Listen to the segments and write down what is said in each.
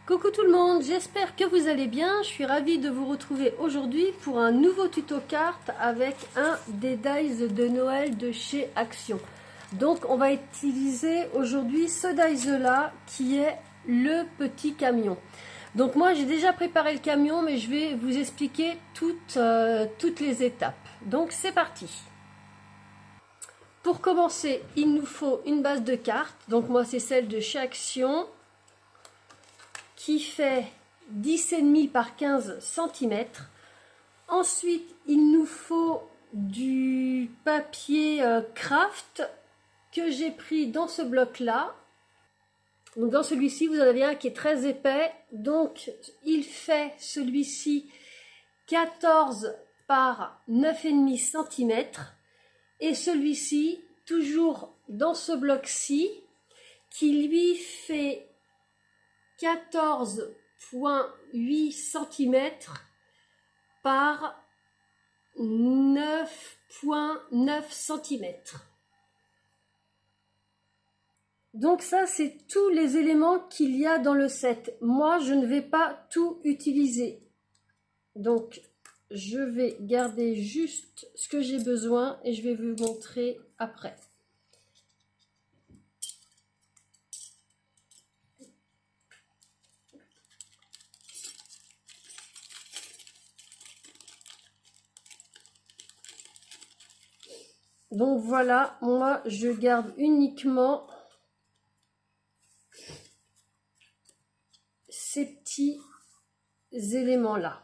Coucou tout le monde, j'espère que vous allez bien. Je suis ravie de vous retrouver aujourd'hui pour un nouveau tuto carte avec un des dies de Noël de chez Action. Donc on va utiliser aujourd'hui ce dies là qui est le petit camion. Donc moi j'ai déjà préparé le camion, mais je vais vous expliquer toutes les étapes. Donc c'est parti. Pour commencer, il nous faut une base de cartes. Donc moi c'est celle de chez Action, qui fait 10,5 par 15 cm. Ensuite, il nous faut du papier craft que j'ai pris dans ce bloc-là. Donc dans celui-ci, vous en avez un qui est très épais. Donc, il fait celui-ci 14 par 9,5 cm. Et celui-ci, toujours dans ce bloc-ci, qui lui fait 14,8 cm par 9,9 cm. Donc ça, c'est tous les éléments qu'il y a dans le set. Moi, je ne vais pas tout utiliser. Donc, je vais garder juste ce que j'ai besoin et je vais vous montrer après. Donc voilà, moi je garde uniquement ces petits éléments-là.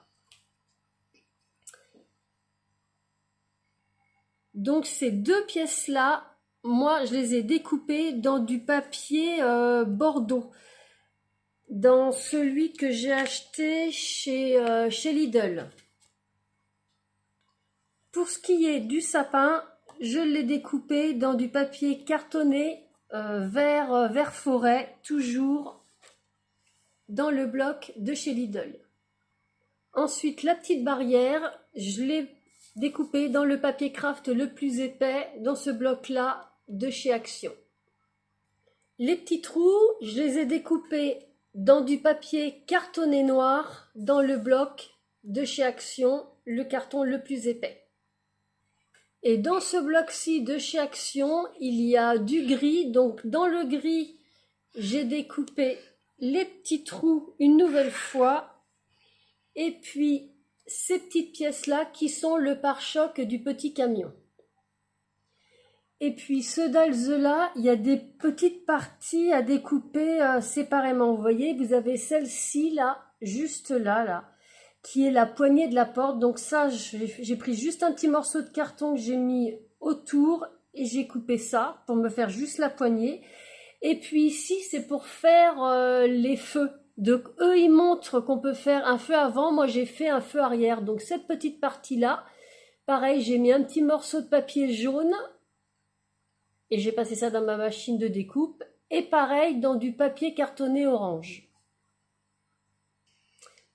Donc ces deux pièces-là, moi je les ai découpées dans du papier Bordeaux, dans celui que j'ai acheté chez Lidl. Pour ce qui est du sapin, je l'ai découpé dans du papier cartonné vert forêt, toujours dans le bloc de chez Lidl. Ensuite, la petite barrière, je l'ai découpée dans le papier craft le plus épais, dans ce bloc-là de chez Action. Les petits trous, je les ai découpés dans du papier cartonné noir, dans le bloc de chez Action, le carton le plus épais. Et dans ce bloc-ci de chez Action, il y a du gris. Donc dans le gris, j'ai découpé les petits trous une nouvelle fois. Et puis ces petites pièces-là qui sont le pare-choc du petit camion. Et puis ce dies-là, il y a des petites parties à découper séparément. Vous voyez, vous avez celle-ci là, juste là, qui est la poignée de la porte. Donc ça, j'ai pris juste un petit morceau de carton que j'ai mis autour et j'ai coupé ça pour me faire juste la poignée. Et puis ici, c'est pour faire les feux. Donc eux, ils montrent qu'on peut faire un feu avant. Moi, j'ai fait un feu arrière. Donc cette petite partie-là, pareil, j'ai mis un petit morceau de papier jaune et j'ai passé ça dans ma machine de découpe. Et pareil, dans du papier cartonné orange.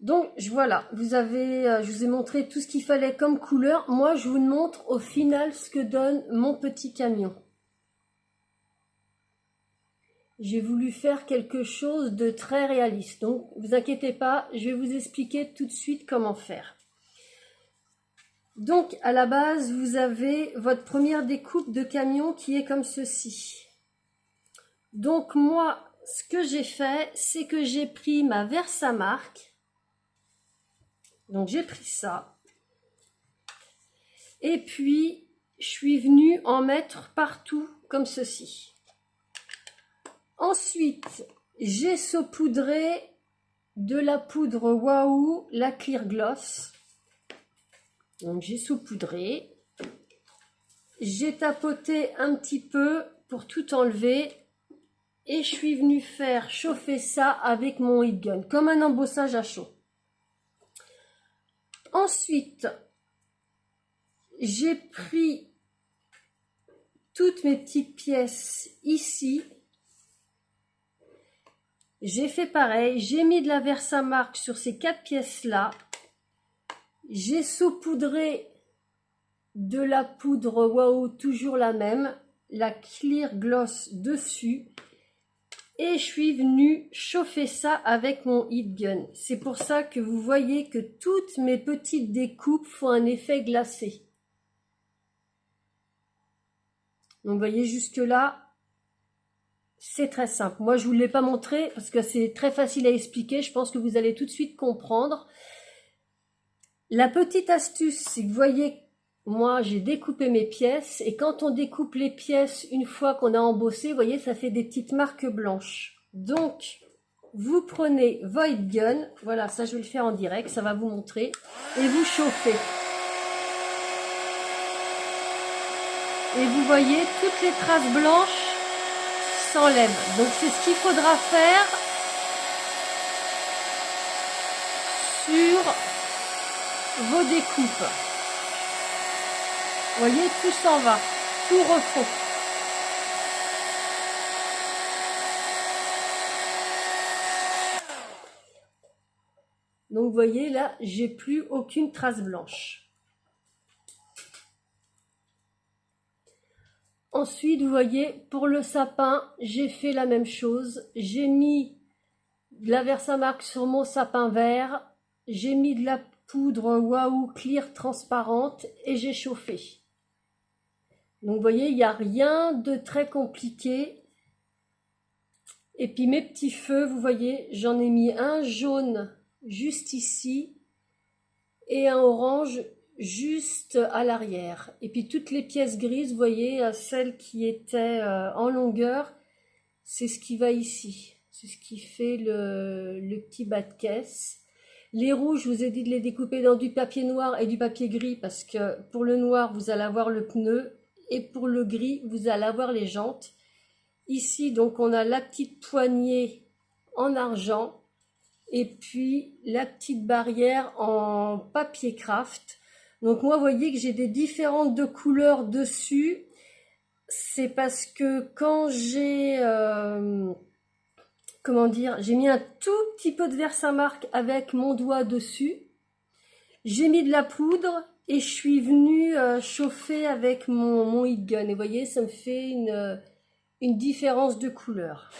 Donc voilà, je vous ai montré tout ce qu'il fallait comme couleur. Moi, je vous montre au final ce que donne mon petit camion. J'ai voulu faire quelque chose de très réaliste. Donc, ne vous inquiétez pas, je vais vous expliquer tout de suite comment faire. Donc, à la base, vous avez votre première découpe de camion qui est comme ceci. Donc, moi, ce que j'ai fait, c'est que j'ai pris ma Versamark. Donc j'ai pris ça et puis je suis venue en mettre partout comme ceci. Ensuite, j'ai saupoudré de la poudre Waouh, la Clear Gloss. Donc j'ai saupoudré, j'ai tapoté un petit peu pour tout enlever et je suis venue faire chauffer ça avec mon heat gun comme un embossage à chaud. Ensuite, j'ai pris toutes mes petites pièces ici. J'ai fait pareil, j'ai mis de la Versamark sur ces 4 pièces-là. J'ai saupoudré de la poudre Waouh, toujours la même, la Clear Gloss dessus. Et je suis venue chauffer ça avec mon heat gun. C'est pour ça que vous voyez que toutes mes petites découpes font un effet glacé. Donc vous voyez jusque là, c'est très simple. Moi je ne vous l'ai pas montré parce que c'est très facile à expliquer. Je pense que vous allez tout de suite comprendre. La petite astuce, c'est que vous voyez, moi j'ai découpé mes pièces. Et quand on découpe les pièces, une fois qu'on a embossé, vous voyez, ça fait des petites marques blanches. Donc, vous prenez votre gun. Voilà, ça je vais le faire en direct, ça va vous montrer. Et vous chauffez. Et vous voyez, toutes les traces blanches s'enlèvent. Donc c'est ce qu'il faudra faire sur vos découpes. Vous voyez, tout s'en va, tout refond. Donc vous voyez là, j'ai plus aucune trace blanche. Ensuite, vous voyez, pour le sapin, j'ai fait la même chose. J'ai mis de la Versamark sur mon sapin vert. J'ai mis de la poudre Waouh Clear transparente et j'ai chauffé. Donc, vous voyez, il n'y a rien de très compliqué. Et puis, mes petits feux, vous voyez, j'en ai mis un jaune juste ici et un orange juste à l'arrière. Et puis toutes les pièces grises, vous voyez, celles qui étaient en longueur, c'est ce qui va ici. C'est ce qui fait le petit bas de caisse. Les rouges, je vous ai dit de les découper dans du papier noir et du papier gris parce que pour le noir, vous allez avoir le pneu et pour le gris, vous allez avoir les jantes. Ici, donc, on a la petite poignée en argent et puis la petite barrière en papier craft. Donc moi, vous voyez que j'ai des différentes de couleurs dessus. C'est parce que quand j'ai, comment dire, j'ai mis un tout petit peu de Versamark avec mon doigt dessus. J'ai mis de la poudre et je suis venue chauffer avec mon heat gun. Et vous voyez, ça me fait une différence de couleur.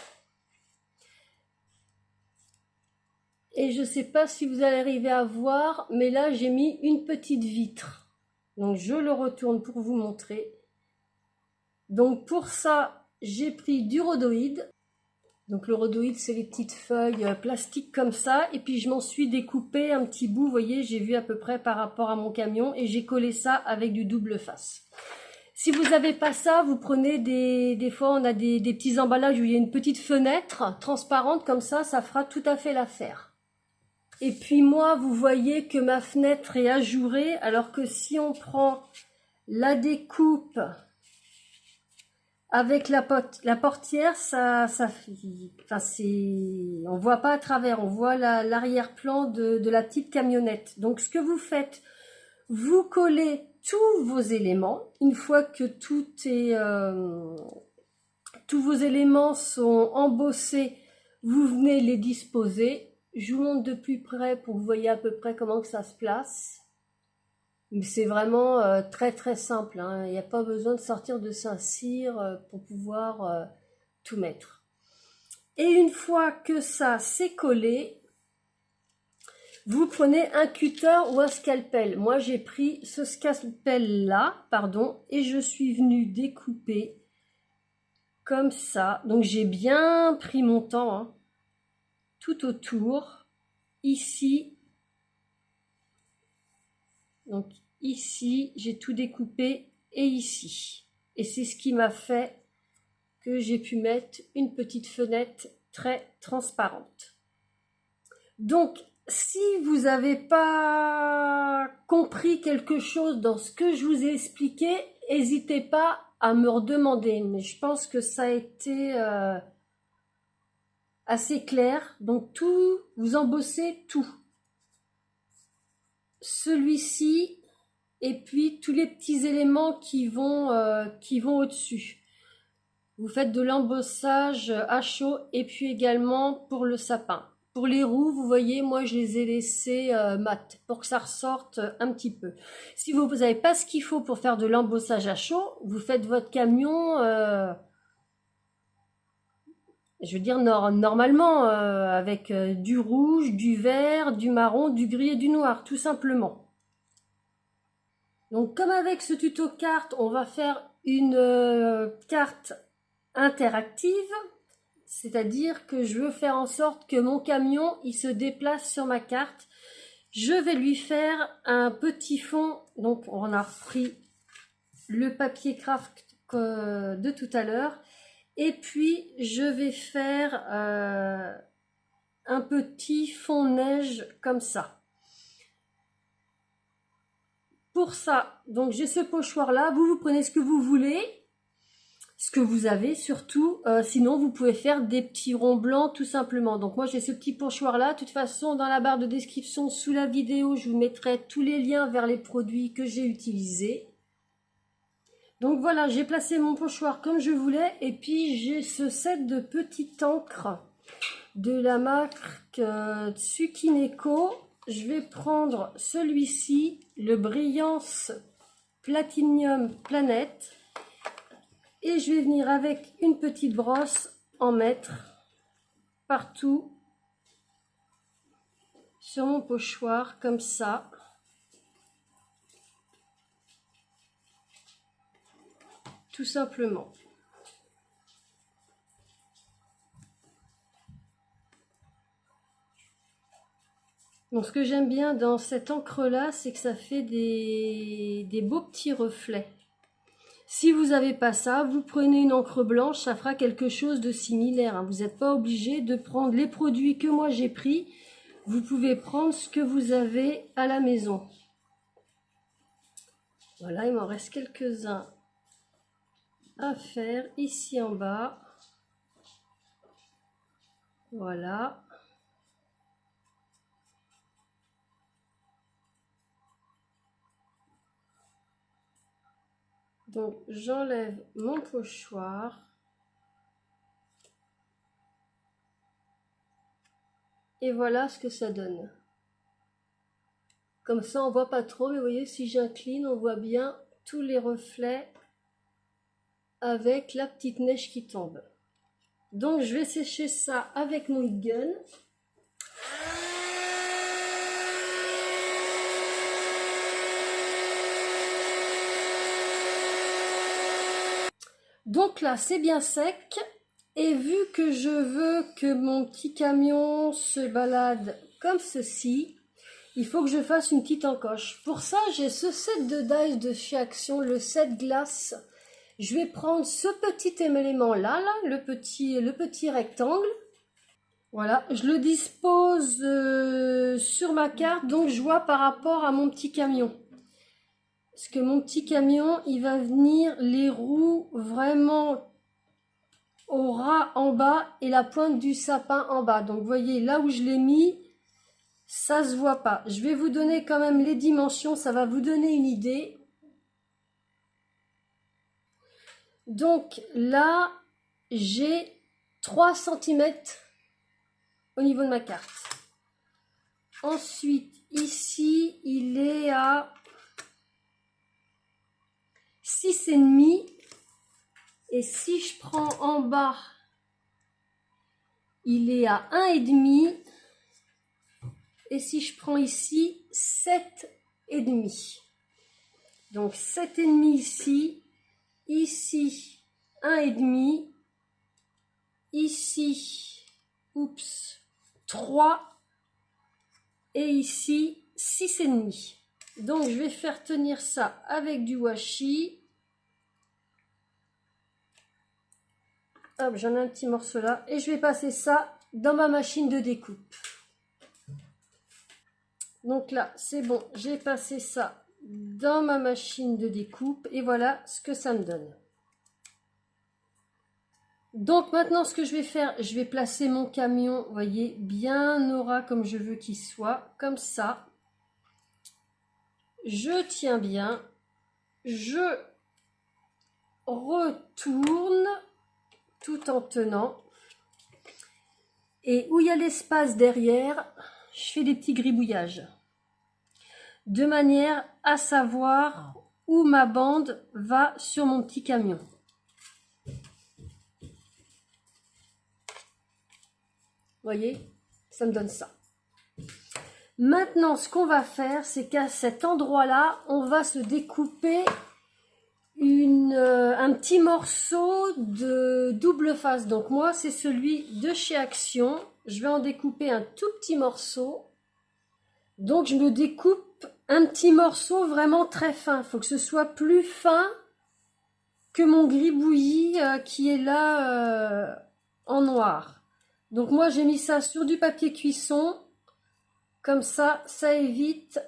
Et je ne sais pas si vous allez arriver à voir, mais là j'ai mis une petite vitre. Donc je le retourne pour vous montrer. Donc pour ça, j'ai pris du rhodoïde. Donc le rhodoïde, c'est les petites feuilles plastiques comme ça. Et puis je m'en suis découpé un petit bout, vous voyez, j'ai vu à peu près par rapport à mon camion. Et j'ai collé ça avec du double face. Si vous n'avez pas ça, vous prenez des fois on a des petits emballages où il y a une petite fenêtre transparente comme ça fera tout à fait l'affaire. Et puis moi, vous voyez que ma fenêtre est ajourée, alors que si on prend la découpe avec la portière, on voit pas à travers, on voit l'arrière-plan de la petite camionnette. Donc ce que vous faites, vous collez tous vos éléments. Une fois que tous vos éléments sont embossés, vous venez les disposer. Je vous montre de plus près pour que vous voyez à peu près comment que ça se place. C'est vraiment très très simple, hein. Il n'y a pas besoin de sortir de Saint-Cyr pour pouvoir tout mettre. Et une fois que ça c'est collé, vous prenez un cutter ou un scalpel. Moi j'ai pris ce scalpel là, pardon, et je suis venue découper comme ça. Donc j'ai bien pris mon temps, hein, tout autour, ici. Donc ici, j'ai tout découpé et ici. Et c'est ce qui m'a fait que j'ai pu mettre une petite fenêtre très transparente. Donc, si vous n'avez pas compris quelque chose dans ce que je vous ai expliqué, n'hésitez pas à me redemander. Mais je pense que ça a été assez clair. Donc tout, vous embossez tout. Celui-ci et puis tous les petits éléments qui vont au-dessus. Vous faites de l'embossage à chaud et puis également pour le sapin. Pour les roues, vous voyez, moi je les ai laissées mat pour que ça ressorte un petit peu. Si vous n'avez pas ce qu'il faut pour faire de l'embossage à chaud, vous faites votre camion, je veux dire normalement, avec du rouge, du vert, du marron, du gris et du noir, tout simplement. Donc comme avec ce tuto carte, on va faire une carte interactive. C'est-à-dire que je veux faire en sorte que mon camion, il se déplace sur ma carte. Je vais lui faire un petit fond. Donc, on a repris le papier craft de tout à l'heure. Et puis, je vais faire un petit fond neige comme ça. Pour ça, donc j'ai ce pochoir-là. Vous prenez ce que vous voulez. Ce que vous avez surtout, sinon vous pouvez faire des petits ronds blancs tout simplement. Donc moi j'ai ce petit pochoir là, de toute façon dans la barre de description sous la vidéo je vous mettrai tous les liens vers les produits que j'ai utilisés. Donc voilà, j'ai placé mon pochoir comme je voulais et puis j'ai ce set de petites encres de la marque Tsukineko. Je vais prendre celui-ci, le Brillance Platinum Planète. Et je vais venir avec une petite brosse en mettre partout sur mon pochoir comme ça. Tout simplement. Donc ce que j'aime bien dans cette encre là, c'est que ça fait des beaux petits reflets. Si vous n'avez pas ça, vous prenez une encre blanche, ça fera quelque chose de similaire. Vous n'êtes pas obligé de prendre les produits que moi j'ai pris. Vous pouvez prendre ce que vous avez à la maison. Voilà, il m'en reste quelques-uns à faire ici en bas. Voilà. Donc j'enlève mon pochoir. Et voilà ce que ça donne. Comme ça on voit pas trop, mais vous voyez si j'incline, on voit bien tous les reflets avec la petite neige qui tombe. Donc je vais sécher ça avec mon heat gun. Donc là c'est bien sec. Et vu que je veux que mon petit camion se balade comme ceci, il faut que je fasse une petite encoche. Pour ça, j'ai ce set de dies de chez Action, le set glace. Je vais prendre ce petit élément-là, le petit rectangle. Voilà, je le dispose sur ma carte, donc je vois par rapport à mon petit camion. Parce que mon petit camion, il va venir les roues vraiment au ras en bas et la pointe du sapin en bas. Donc vous voyez là où je l'ai mis, ça se voit pas. Je vais vous donner quand même les dimensions, ça va vous donner une idée. Donc là j'ai 3 cm au niveau de ma carte. Ensuite ici il est à 6,5. Et si je prends en bas, il est à 1,5. Et si je prends ici, 7,5. Donc 7,5 ici. Ici, 1,5. Ici, 3. Et ici, 6,5. Donc je vais faire tenir ça avec du washi. Hop, j'en ai un petit morceau là. Et je vais passer ça dans ma machine de découpe. Donc là, c'est bon. J'ai passé ça dans ma machine de découpe. Et voilà ce que ça me donne. Donc maintenant, ce que je vais faire, je vais placer mon camion, vous voyez, bien au ras comme je veux qu'il soit. Comme ça. Je tiens bien. Je retourne tout en tenant. Et où il y a l'espace derrière, je fais des petits gribouillages. De manière à savoir où ma bande va sur mon petit camion. Vous voyez, ça me donne ça. Maintenant, ce qu'on va faire, c'est qu'à cet endroit-là, on va se découper un petit morceau de double face. Donc moi, c'est celui de chez Action. Je vais en découper un tout petit morceau. Donc je me découpe un petit morceau vraiment très fin. Il faut que ce soit plus fin que mon gribouillis qui est là en noir. Donc moi j'ai mis ça sur du papier cuisson, comme ça évite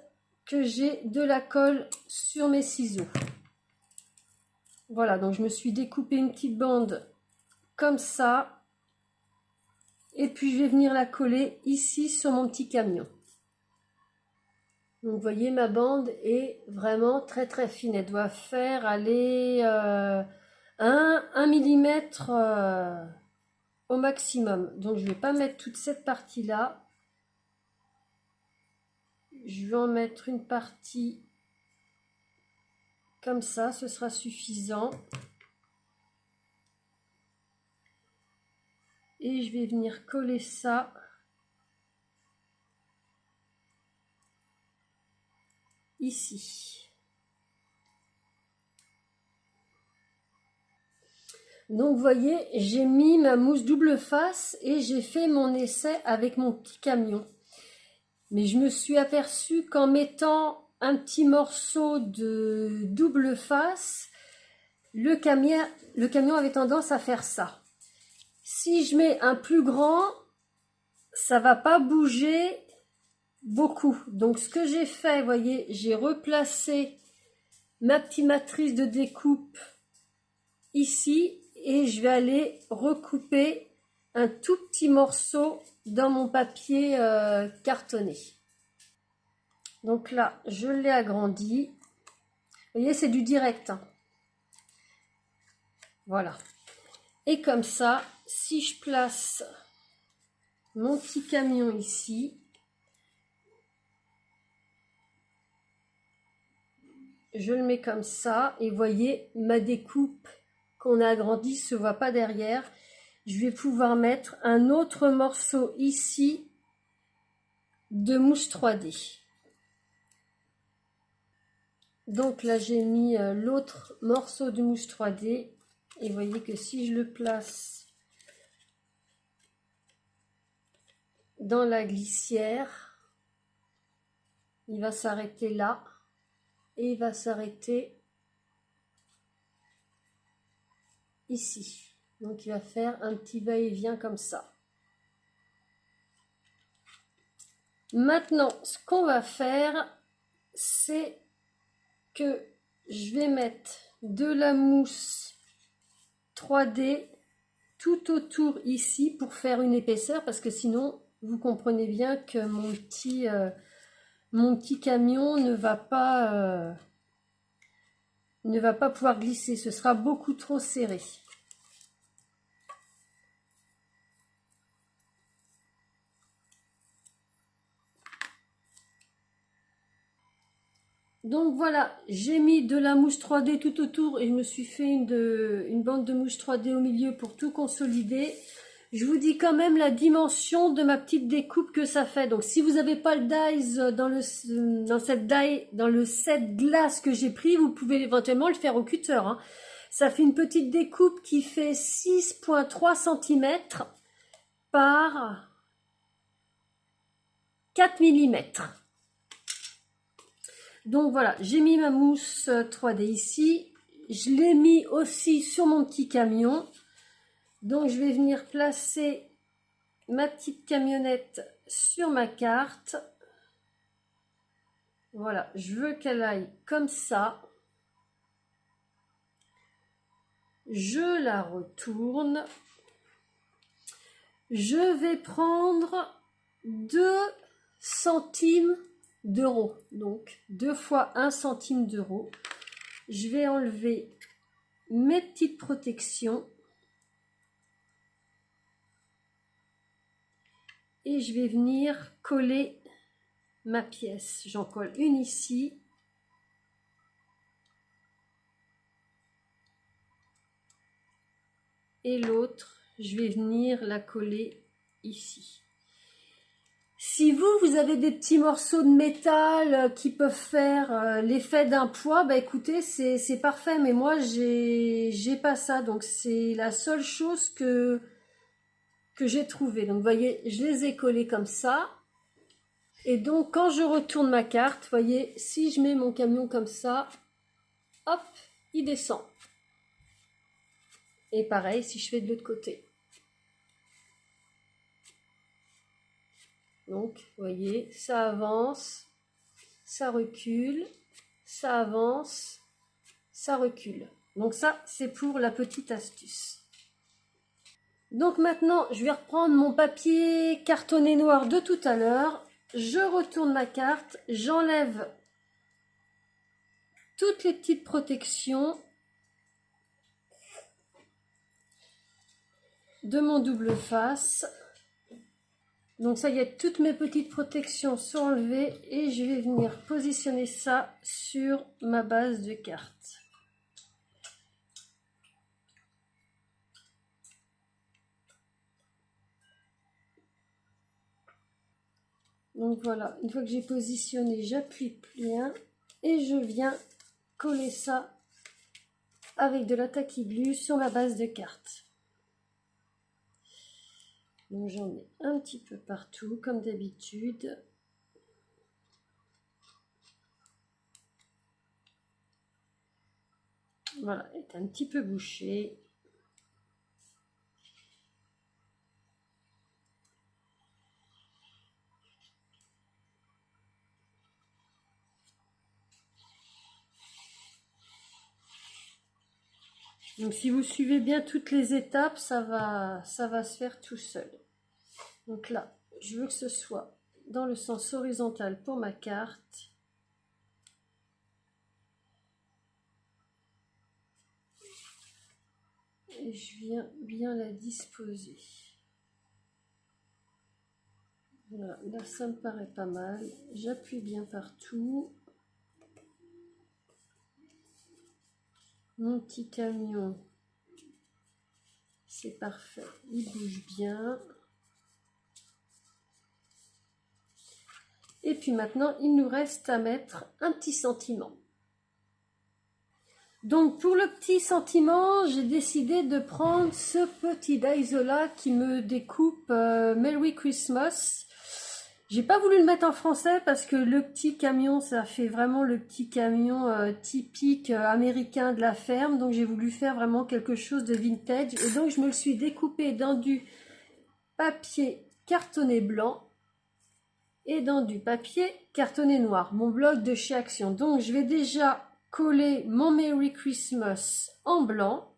que j'ai de la colle sur mes ciseaux. Voilà, donc je me suis découpé une petite bande comme ça, et puis je vais venir la coller ici sur mon petit camion. Donc vous voyez, ma bande est vraiment très très fine, elle doit faire aller 1 millimètre au maximum. Donc je ne vais pas mettre toute cette partie là, je vais en mettre une partie comme ça, ce sera suffisant. Et je vais venir coller ça ici. Donc vous voyez, j'ai mis ma mousse double face et j'ai fait mon essai avec mon petit camion. Mais je me suis aperçue qu'en mettant un petit morceau de double face, le camion avait tendance à faire ça. Si je mets un plus grand, ça va pas bouger beaucoup. Donc ce que j'ai fait, vous voyez, j'ai replacé ma petite matrice de découpe ici et je vais aller recouper un tout petit morceau dans mon papier cartonné. Donc là, je l'ai agrandi. Vous voyez, c'est du direct, hein. Voilà. Et comme ça, si je place mon petit camion ici, je le mets comme ça et vous voyez, ma découpe qu'on a agrandie se voit pas derrière. Je vais pouvoir mettre un autre morceau ici de mousse 3D. Donc là, j'ai mis l'autre morceau de mousse 3D et vous voyez que si je le place dans la glissière, il va s'arrêter là et il va s'arrêter ici. Donc il va faire un petit va-et-vient comme ça. Maintenant, ce qu'on va faire, c'est que je vais mettre de la mousse 3D tout autour ici pour faire une épaisseur, parce que sinon vous comprenez bien que mon petit camion ne va pas pouvoir glisser, ce sera beaucoup trop serré. Donc voilà, j'ai mis de la mousse 3D tout autour et je me suis fait une bande de mousse 3D au milieu pour tout consolider. Je vous dis quand même la dimension de ma petite découpe que ça fait. Donc si vous n'avez pas le dies dans le set glace que j'ai pris, vous pouvez éventuellement le faire au cutter, hein. Ça fait une petite découpe qui fait 6,3 cm par 4 mm. Donc voilà, j'ai mis ma mousse 3D ici. Je l'ai mis aussi sur mon petit camion. Donc je vais venir placer ma petite camionnette sur ma carte. Voilà, je veux qu'elle aille comme ça. Je la retourne. Je vais prendre 2 centimes d'euros. Donc 2 fois 1 centime d'euro. Je vais enlever mes petites protections. et je vais venir coller ma pièce. J'en colle une ici. Et l'autre, je vais venir la coller ici. Si vous avez des petits morceaux de métal qui peuvent faire l'effet d'un poids, bah écoutez, c'est parfait. Mais moi, j'ai pas ça. Donc, c'est la seule chose que j'ai trouvée. Donc, vous voyez, je les ai collés comme ça. Et donc, quand je retourne ma carte, vous voyez, si je mets mon camion comme ça, hop, il descend. Et pareil, si je fais de l'autre côté. Donc, vous voyez, ça avance, ça recule, ça avance, ça recule. Donc ça, c'est pour la petite astuce. Donc maintenant, je vais reprendre mon papier cartonné noir de tout à l'heure. Je retourne ma carte, j'enlève toutes les petites protections de mon double face. Donc ça y est, toutes mes petites protections sont enlevées et je vais venir positionner ça sur ma base de carte. Donc voilà, une fois que j'ai positionné, j'appuie plein et je viens coller ça avec de la tacky glue sur ma base de carte. Donc j'en mets un petit peu partout comme d'habitude. Voilà, elle est un petit peu bouchée. Donc si vous suivez bien toutes les étapes, ça va se faire tout seul. Donc là, je veux que ce soit dans le sens horizontal pour ma carte. Et je viens bien la disposer. Voilà, là ça me paraît pas mal. J'appuie bien partout. Mon petit camion, c'est parfait, il bouge bien. Et puis maintenant, il nous reste à mettre un petit sentiment. Donc pour le petit sentiment, j'ai décidé de prendre ce petit Daiso qui me découpe Merry Christmas. J'ai pas voulu le mettre en français parce que le petit camion, ça fait vraiment le petit camion typique américain de la ferme. Donc j'ai voulu faire vraiment quelque chose de vintage. Et donc je me le suis découpé dans du papier cartonné blanc et dans du papier cartonné noir. Mon blog de chez Action. Donc je vais déjà coller mon Merry Christmas en blanc.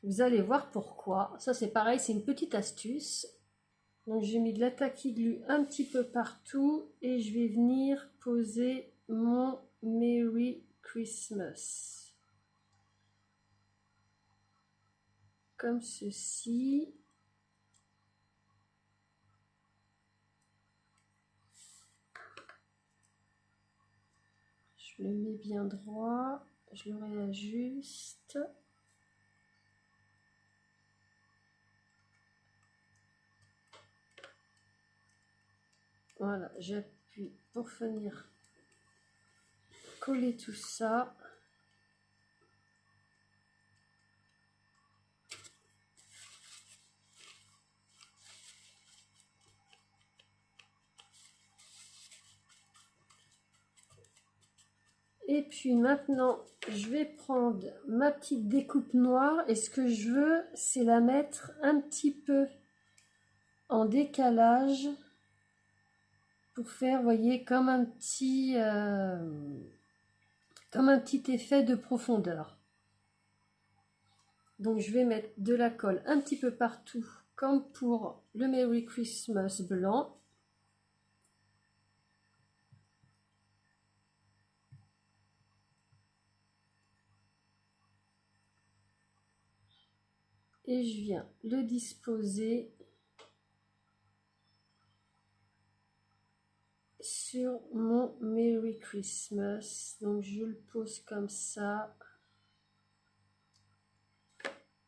Vous allez voir pourquoi. Ça c'est pareil, c'est une petite astuce. Donc j'ai mis de la tacky glue un petit peu partout et je vais venir poser mon Merry Christmas. Comme ceci. Je le mets bien droit, je le réajuste. Voilà, j'appuie pour venir coller tout ça. Et puis maintenant, je vais prendre ma petite découpe noire et ce que je veux, c'est la mettre un petit peu en décalage pour faire, vous voyez, comme un petit effet de profondeur. Donc je vais mettre de la colle un petit peu partout, comme pour le Merry Christmas blanc. Et je viens le disposer sur mon Merry Christmas. Donc je le pose comme ça.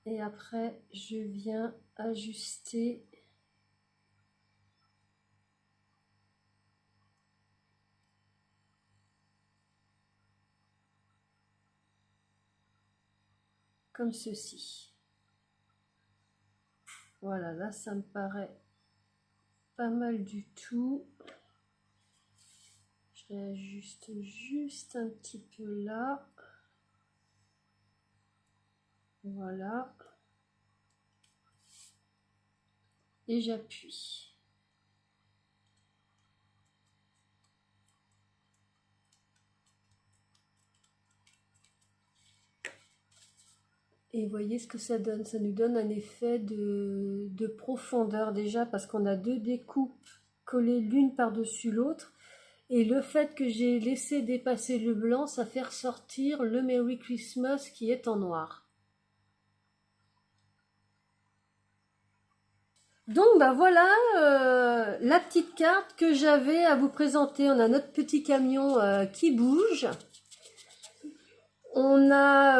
Et après, je viens ajuster comme ceci. Voilà, là, ça me paraît pas mal du tout. Je réajuste juste un petit peu là. Voilà. Et j'appuie. Et voyez ce que ça donne. Ça nous donne un effet de profondeur déjà parce qu'on a deux découpes collées l'une par-dessus l'autre. Et le fait que j'ai laissé dépasser le blanc, ça fait ressortir le Merry Christmas qui est en noir. Donc bah voilà la petite carte que j'avais à vous présenter. On a notre petit camion qui bouge. On a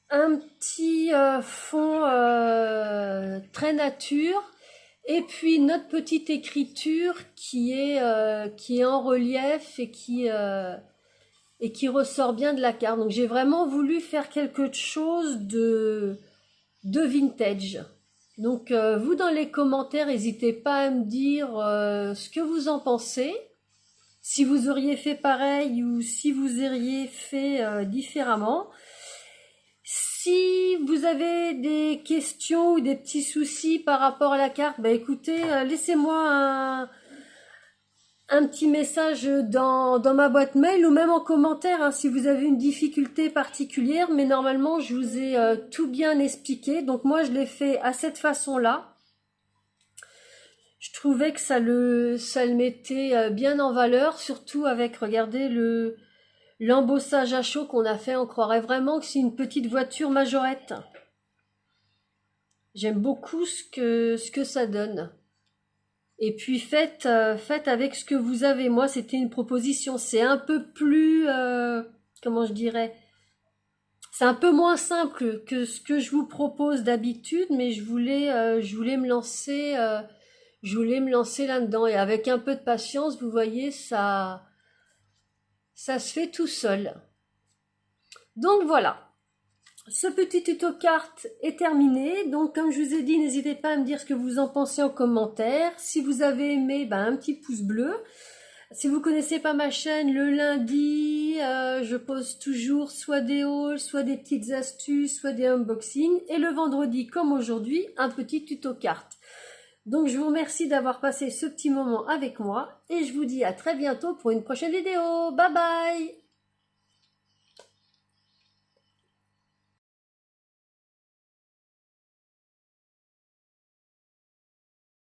un petit fond très nature. Et puis notre petite écriture qui est en relief et qui ressort bien de la carte. Donc j'ai vraiment voulu faire quelque chose de vintage. Donc vous dans les commentaires, n'hésitez pas à me dire ce que vous en pensez. Si vous auriez fait pareil ou si vous auriez fait différemment. Si vous avez des questions ou des petits soucis par rapport à la carte, bah écoutez, laissez-moi un petit message dans ma boîte mail ou même en commentaire hein, si vous avez une difficulté particulière. Mais normalement, je vous ai tout bien expliqué. Donc moi, je l'ai fait à cette façon-là. Je trouvais que ça le mettait bien en valeur, surtout avec, regardez, l'embossage à chaud qu'on a fait. On croirait vraiment que c'est une petite voiture majorette. J'aime beaucoup ce que ça donne. Et puis faites avec ce que vous avez. Moi, c'était une proposition. C'est un peu plus, comment je dirais, c'est un peu moins simple que ce que je vous propose d'habitude, mais je voulais me lancer, là-dedans. Et avec un peu de patience, vous voyez, ça se fait tout seul. Donc voilà. Ce petit tuto carte est terminé. Donc comme je vous ai dit, n'hésitez pas à me dire ce que vous en pensez en commentaire. Si vous avez aimé, un petit pouce bleu. Si vous connaissez pas ma chaîne, le lundi, je pose toujours soit des hauls, soit des petites astuces, soit des unboxings. Et le vendredi, comme aujourd'hui, un petit tuto carte. Donc je vous remercie d'avoir passé ce petit moment avec moi. Et je vous dis à très bientôt pour une prochaine vidéo. Bye bye!